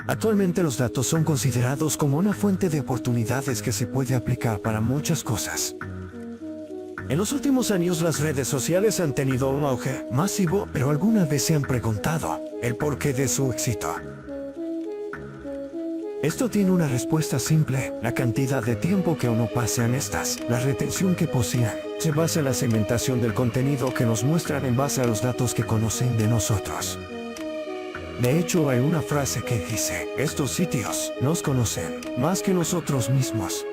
Actualmente los datos son considerados como una fuente de oportunidades que se puede aplicar para muchas cosas. En los últimos años las redes sociales han tenido un auge masivo, pero alguna vez se han preguntado el porqué de su éxito. Esto tiene una respuesta simple: la cantidad de tiempo que uno pasa en estas, la retención que poseen, se basa en la segmentación del contenido que nos muestran en base a los datos que conocen de nosotros. De hecho, hay una frase que dice: estos sitios nos conocen más que nosotros mismos.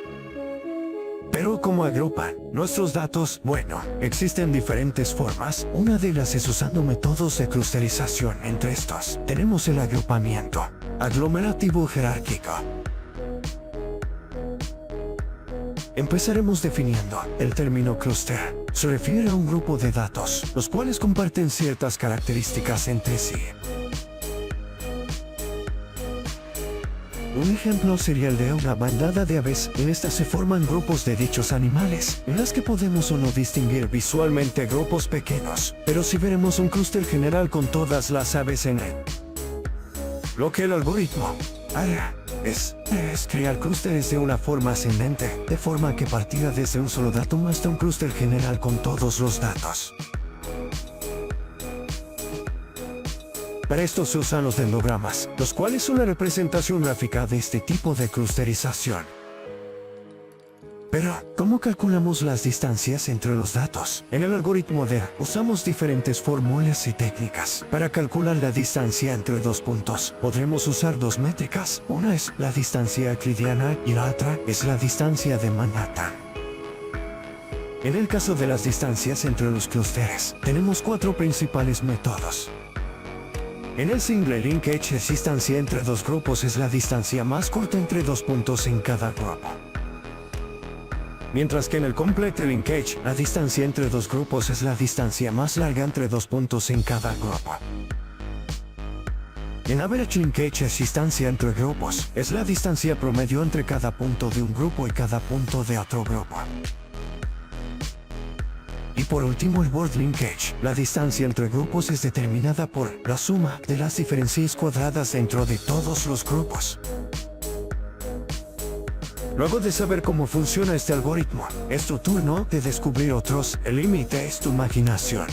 Pero ¿cómo agrupan nuestros datos? Bueno, existen diferentes formas. Una de ellas es usando métodos de clusterización. Entre estos, tenemos el agrupamiento aglomerativo jerárquico. Empezaremos definiendo el término clúster. Se refiere a un grupo de datos, los cuales comparten ciertas características entre sí. Un ejemplo sería el de una bandada de aves. En esta se forman grupos de dichos animales, en las que podemos o no distinguir visualmente grupos pequeños, pero si veremos un clúster general con todas las aves en él. Lo que el algoritmo hará es crear clústeres de una forma ascendente, de forma que partirá desde un solo dato hasta un clúster general con todos los datos. Para esto se usan los dendrogramas, los cuales son la representación gráfica de este tipo de clusterización. Pero, ¿cómo calculamos las distancias entre los datos? En el algoritmo DEA usamos diferentes fórmulas y técnicas. Para calcular la distancia entre dos puntos, podremos usar dos métricas. Una es la distancia euclidiana y la otra es la distancia de Manhattan. En el caso de las distancias entre los clústeres, tenemos cuatro principales métodos. En el single linkage, la distancia entre dos grupos es la distancia más corta entre dos puntos en cada grupo. Mientras que en el complete linkage, la distancia entre dos grupos es la distancia más larga entre dos puntos en cada grupo. En average linkage, la distancia entre grupos es la distancia promedio entre cada punto de un grupo y cada punto de otro grupo. Y por último, el word linkage. La distancia entre grupos es determinada por la suma de las diferencias cuadradas dentro de todos los grupos. Luego de saber cómo funciona este algoritmo, es tu turno de descubrir otros. El límite es tu imaginación.